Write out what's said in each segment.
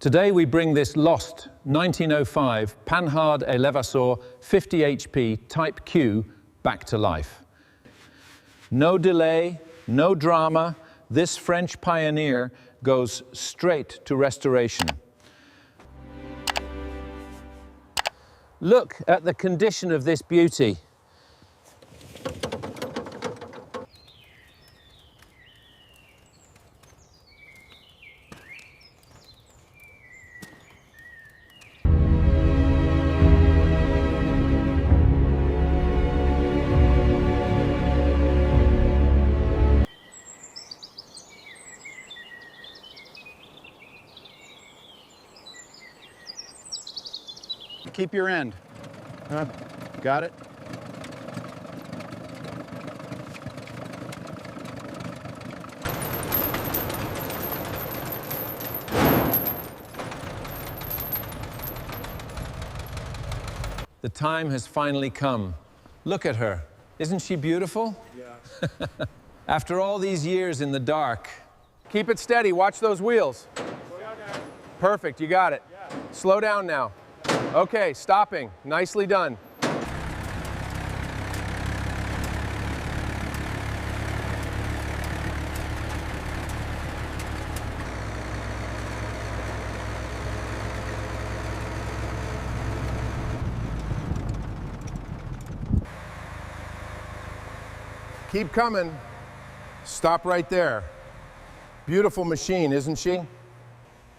Today we bring this lost 1905 Panhard Levassor 50HP Type Q back to life. No delay, no drama, this French pioneer goes straight to restoration. Look at the condition of this beauty. Keep your end. Got it? The time has finally come. Look at her. Isn't she beautiful? Yeah. After all these years in the dark. Keep it steady. Watch those wheels. Perfect. You got it. Yeah. Slow down now. Okay, stopping. Nicely done. Keep coming. Stop right there. Beautiful machine, isn't she?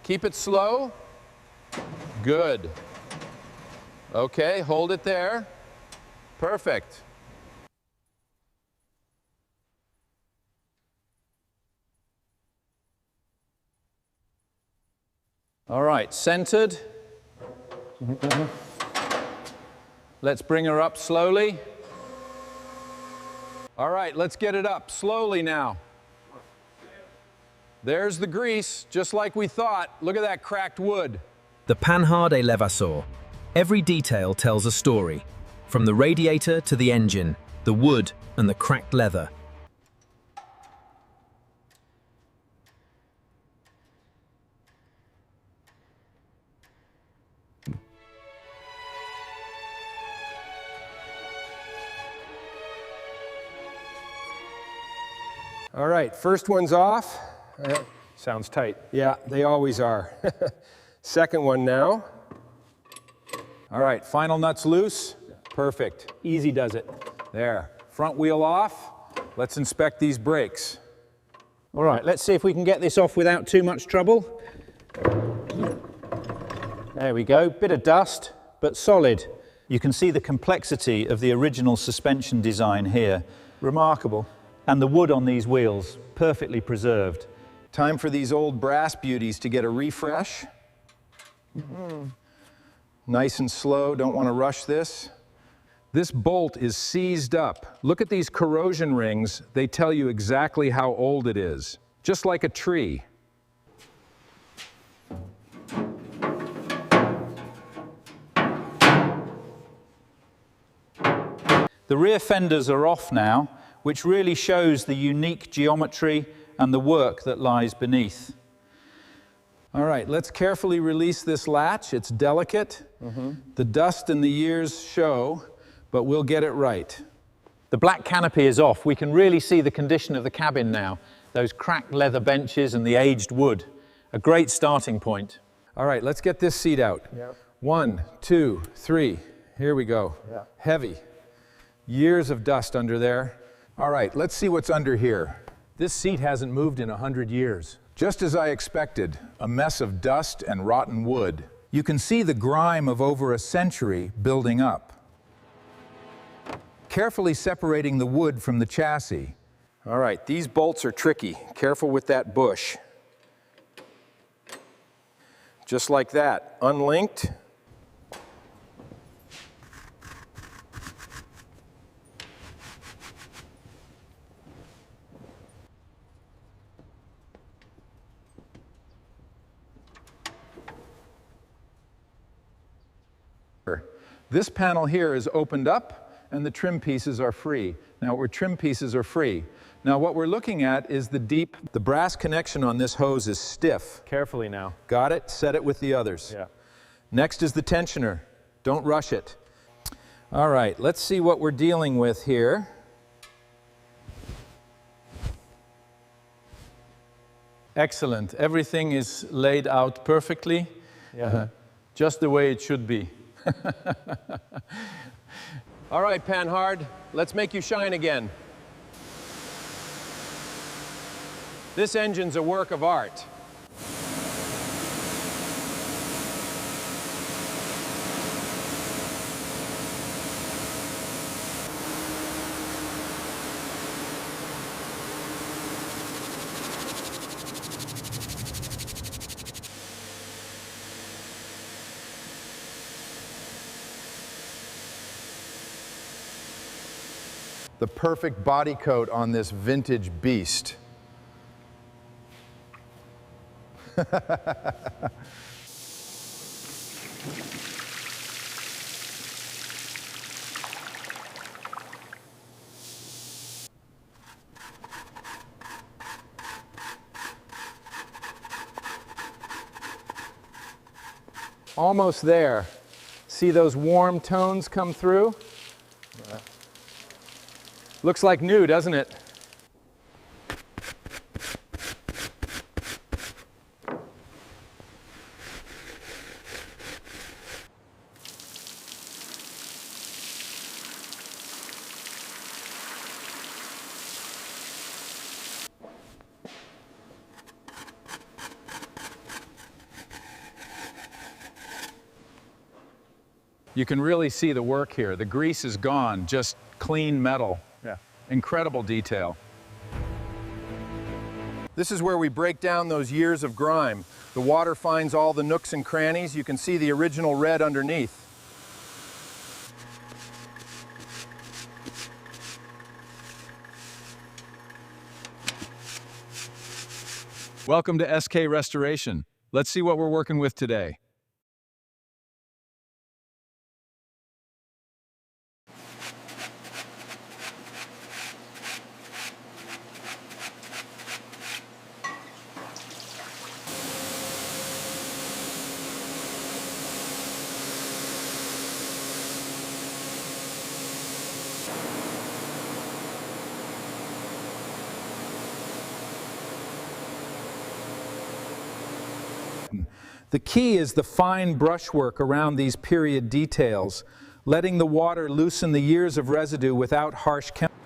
Keep it slow. Good. Okay, hold it there. Perfect. All right, centered. Let's bring her up slowly. All right, let's get it up slowly now. There's the grease, just like we thought. Look at that cracked wood. The Panhard Levassor. Every detail tells a story, from the radiator to the engine, the wood and the cracked leather. All right, first one's off. Sounds tight. Yeah, they always are. Second one now. All right, final nuts loose. Perfect. Easy does it. There. Front wheel off. Let's inspect these brakes. All right, let's see if we can get this off without too much trouble. There we go. Bit of dust, but solid. You can see the complexity of the original suspension design here. Remarkable. And the wood on these wheels, perfectly preserved. Time for these old brass beauties to get a refresh. Nice and slow, don't want to rush this. This bolt is seized up. Look at these corrosion rings. They tell you exactly how old it is, just like a tree. The rear fenders are off now, which really shows the unique geometry and the work that lies beneath. All right, let's carefully release this latch. It's delicate. The dust and the years show, but we'll get it right. The black canopy is off. We can really see the condition of the cabin now. Those cracked leather benches and the aged wood. A great starting point. All right, let's get this seat out. Yep. 1, 2, 3. Here we go. Yeah. Heavy. Years of dust under there. All right, let's see what's under here. This seat hasn't moved in 100 years. Just as I expected, a mess of dust and rotten wood. You can see the grime of over a century building up. Carefully separating the wood from the chassis. All right, these bolts are tricky. Careful with that bush. Just like that, unlinked. This panel here is opened up and the trim pieces are free. Now, trim pieces are free. Now, what we're looking at is the brass connection on this hose is stiff. Carefully now. Got it? Set it with the others. Yeah. Next is the tensioner. Don't rush it. All right, let's see what we're dealing with here. Excellent. Everything is laid out perfectly. Yeah. Just the way it should be. All right, Panhard, let's make you shine again. This engine's a work of art. The perfect body coat on this vintage beast. Almost there. See those warm tones come through? Looks like new, doesn't it? You can really see the work here. The grease is gone, just clean metal. Yeah. Incredible detail. This is where we break down those years of grime. The water finds all the nooks and crannies. You can see the original red underneath. Welcome to SK Restoration. Let's see what we're working with today. The key is the fine brushwork around these period details, letting the water loosen the years of residue without harsh chemicals.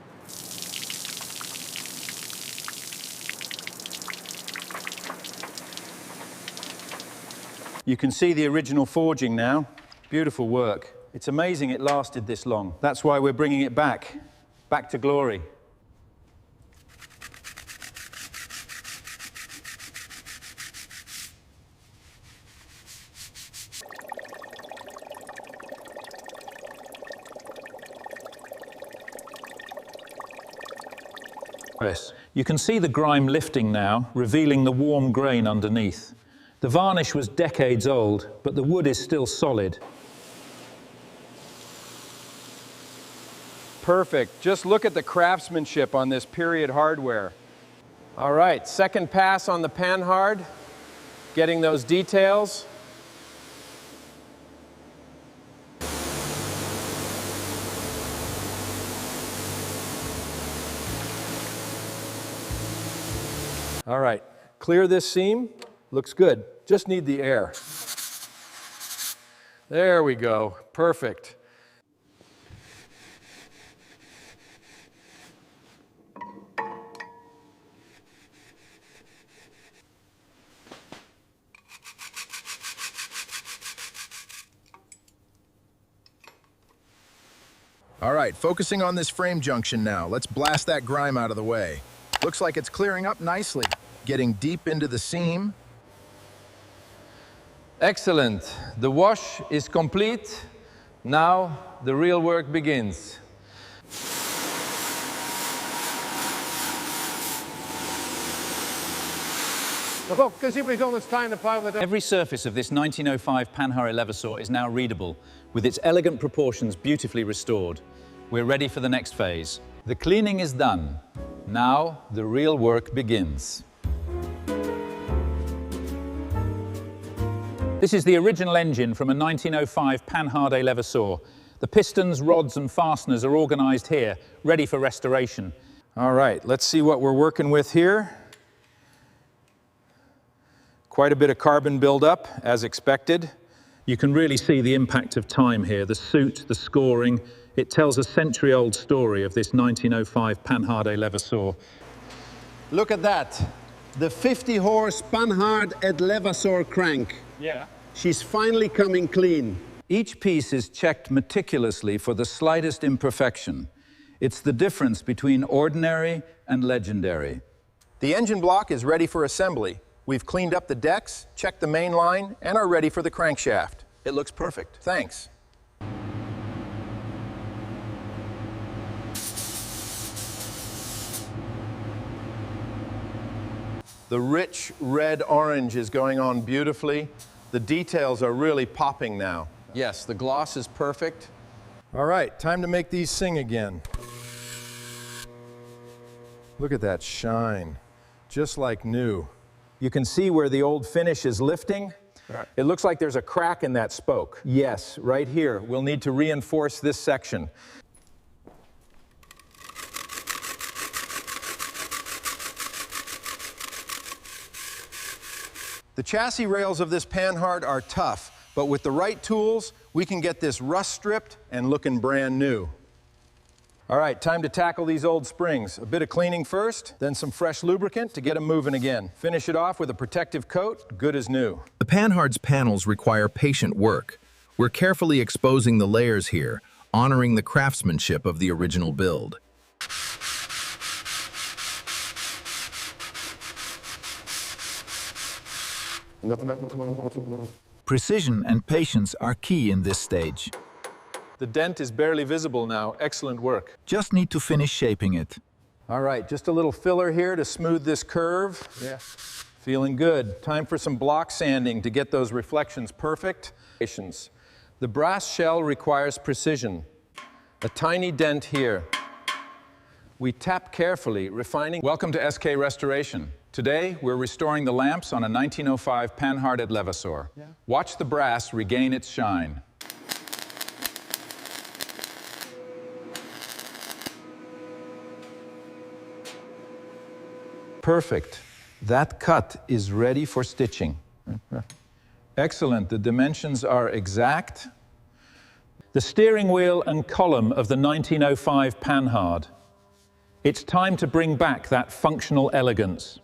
You can see the original forging now. Beautiful work. It's amazing it lasted this long. That's why we're bringing it back to glory. You can see the grime lifting now, revealing the warm grain underneath. The varnish was decades old, but the wood is still solid. Perfect. Just look at the craftsmanship on this period hardware. All right, second pass on the Panhard, getting those details. All right, clear this seam. Looks good. Just need the air. There we go. Perfect. All right, focusing on this frame junction now. Let's blast that grime out of the way. Looks like it's clearing up nicely. Getting deep into the seam. Excellent. The wash is complete. Now the real work begins. Every surface of this 1905 Panhard Levassor is now readable, with its elegant proportions beautifully restored. We're ready for the next phase. The cleaning is done. Now the real work begins. This is the original engine from a 1905 Panhard Levassor. The pistons, rods and fasteners are organized here, ready for restoration. All right, let's see what we're working with here. Quite a bit of carbon buildup, as expected. You can really see the impact of time here, the soot, the scoring. It tells a century-old story of this 1905 Panhard Levassor. Look at that. The 50-horse Panhard Levassor crank. Yeah. She's finally coming clean. Each piece is checked meticulously for the slightest imperfection. It's the difference between ordinary and legendary. The engine block is ready for assembly. We've cleaned up the decks, checked the main line, and are ready for the crankshaft. It looks perfect. Thanks. The rich red-orange is going on beautifully. The details are really popping now. Yes, the gloss is perfect. All right, time to make these sing again. Look at that shine, just like new. You can see where the old finish is lifting. Right. It looks like there's a crack in that spoke. Yes, right here. We'll need to reinforce this section. The chassis rails of this Panhard are tough, but with the right tools, we can get this rust stripped and looking brand new. All right, time to tackle these old springs. A bit of cleaning first, then some fresh lubricant to get them moving again. Finish it off with a protective coat, good as new. The Panhard's panels require patient work. We're carefully exposing the layers here, honoring the craftsmanship of the original build. Precision and patience are key in this stage. The dent is barely visible now. Excellent work. Just need to finish shaping it. All right, just a little filler here to smooth this curve. Yeah. Feeling good. Time for some block sanding to get those reflections perfect. The brass shell requires precision. A tiny dent here. We tap carefully, refining. Welcome to SK Restoration. Today, we're restoring the lamps on a 1905 Panhard Levassor. Yeah. Watch the brass regain its shine. Perfect. That cut is ready for stitching. Excellent. The dimensions are exact. The steering wheel and column of the 1905 Panhard. It's time to bring back that functional elegance.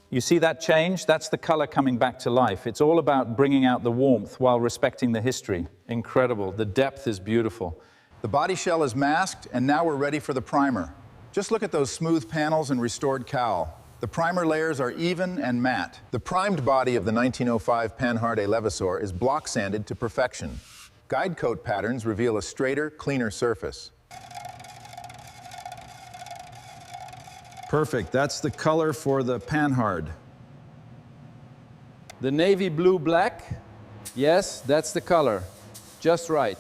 You see that change? That's the color coming back to life. It's all about bringing out the warmth while respecting the history. Incredible. The depth is beautiful. The body shell is masked, and now we're ready for the primer. Just look at those smooth panels and restored cowl. The primer layers are even and matte. The primed body of the 1905 Panhard Levassor is block sanded to perfection. Guide coat patterns reveal a straighter, cleaner surface. Perfect. That's the color for the Panhard. The navy blue black. Yes, that's the color. Just right.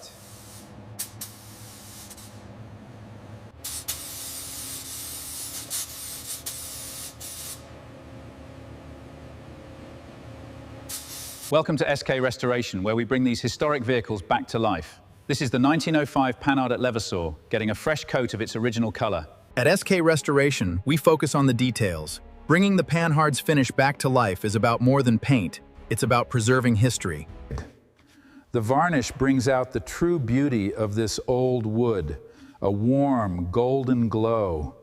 Welcome to SK Restoration, where we bring these historic vehicles back to life. This is the 1905 Panhard Levassor, getting a fresh coat of its original color. At SK Restoration, we focus on the details. Bringing the Panhard's finish back to life is about more than paint. It's about preserving history. The varnish brings out the true beauty of this old wood, a warm, golden glow.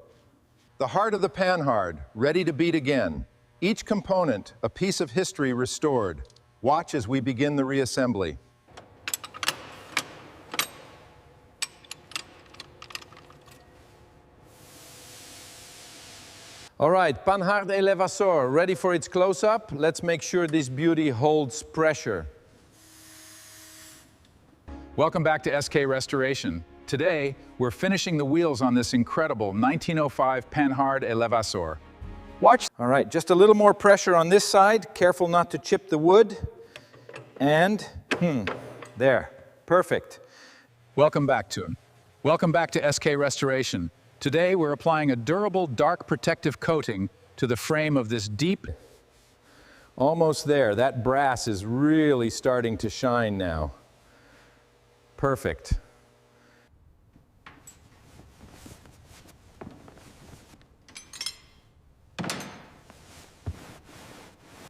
The heart of the Panhard, ready to beat again. Each component, a piece of history restored. Watch as we begin the reassembly. All right, Panhard Levassor, ready for its close-up? Let's make sure this beauty holds pressure. Welcome back to SK Restoration. Today, we're finishing the wheels on this incredible 1905 Panhard Levassor. Watch. All right, just a little more pressure on this side. Careful not to chip the wood. And, there, perfect. Welcome back to him. Welcome back to SK Restoration. Today we're applying a durable, dark protective coating to the frame of this deep... Almost there. That brass is really starting to shine now. Perfect.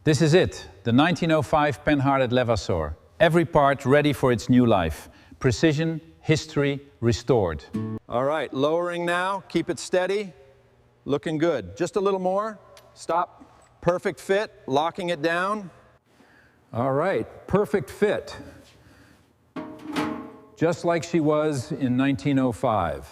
This is it, the 1905 Panhard at Levassor. Every part ready for its new life. Precision, history, restored. All right, lowering now, keep it steady. Looking good. Just a little more. Stop. Perfect fit, locking it down. All right, perfect fit. Just like she was in 1905.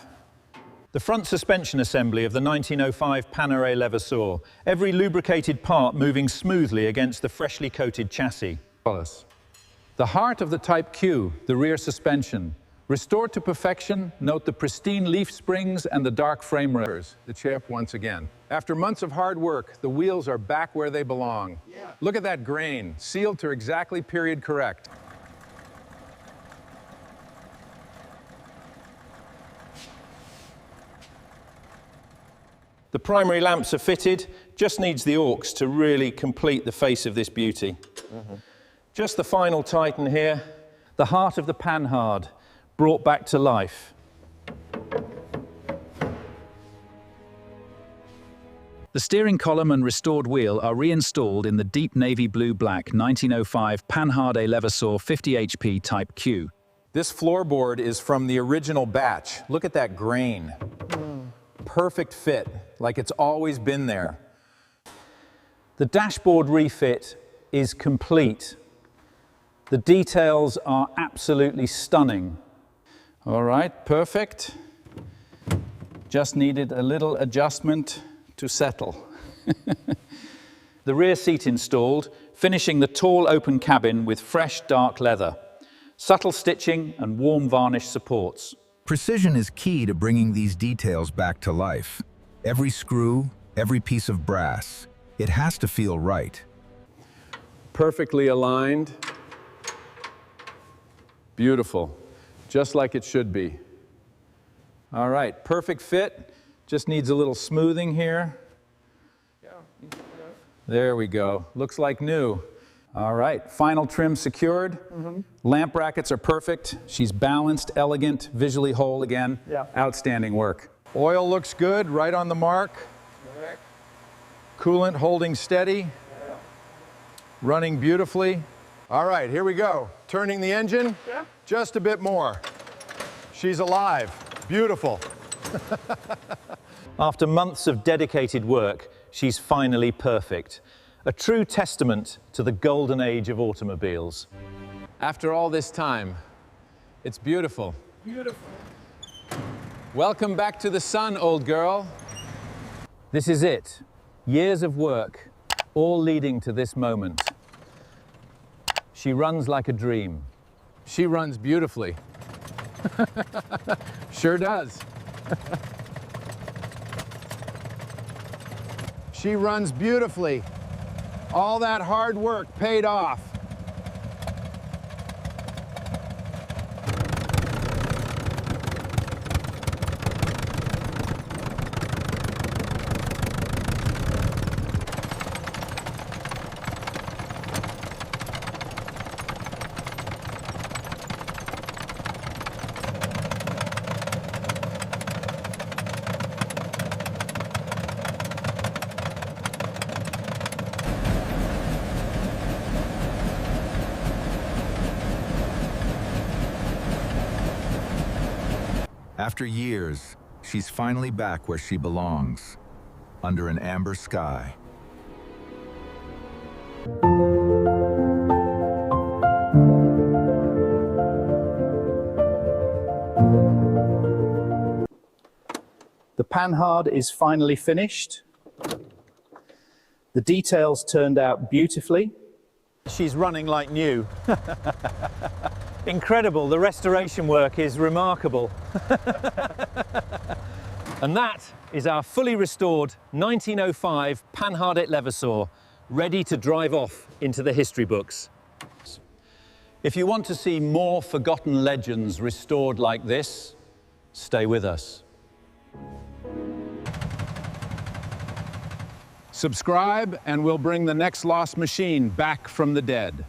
The front suspension assembly of the 1905 Panhard at Levassor. Every lubricated part moving smoothly against the freshly coated chassis. The heart of the Type Q, the rear suspension. Restored to perfection, note the pristine leaf springs and the dark frame rails. The chip once again. After months of hard work, the wheels are back where they belong. Yeah. Look at that grain, sealed to exactly period correct. The primary lamps are fitted, just needs the aux to really complete the face of this beauty. Just the final tighten here, the heart of the Panhard, brought back to life. The steering column and restored wheel are reinstalled in the deep navy blue-black 1905 Panhard at Levassor 50HP Type Q. This floorboard is from the original batch. Look at that grain. Perfect fit, like it's always been there. The dashboard refit is complete. The details are absolutely stunning. All right, perfect. Just needed a little adjustment to settle. The rear seat installed, finishing the tall open cabin with fresh dark leather. Subtle stitching and warm varnish supports. Precision is key to bringing these details back to life. Every screw, every piece of brass, it has to feel right. Perfectly aligned. Beautiful, just like it should be. All right, perfect fit. Just needs a little smoothing here. There we go, looks like new. All right, final trim secured. Lamp brackets are perfect. She's balanced, elegant, visually whole again. Outstanding work. Oil looks good, right on the mark. Coolant holding steady. Running beautifully. All right, here we go. Turning the engine, just a bit more. She's alive, beautiful. After months of dedicated work, she's finally perfect. A true testament to the golden age of automobiles. After all this time, it's beautiful. Beautiful. Welcome back to the sun, old girl. This is it. Years of work, all leading to this moment. She runs like a dream. She runs beautifully. Sure does. She runs beautifully. All that hard work paid off. After years, she's finally back where she belongs, under an amber sky. The Panhard is finally finished. The details turned out beautifully. She's running like new. Incredible, the restoration work is remarkable. And that is our fully restored 1905 Panhard at Levassor, ready to drive off into the history books. If you want to see more forgotten legends restored like this, Stay with us. Subscribe and we'll bring the next lost machine back from the dead.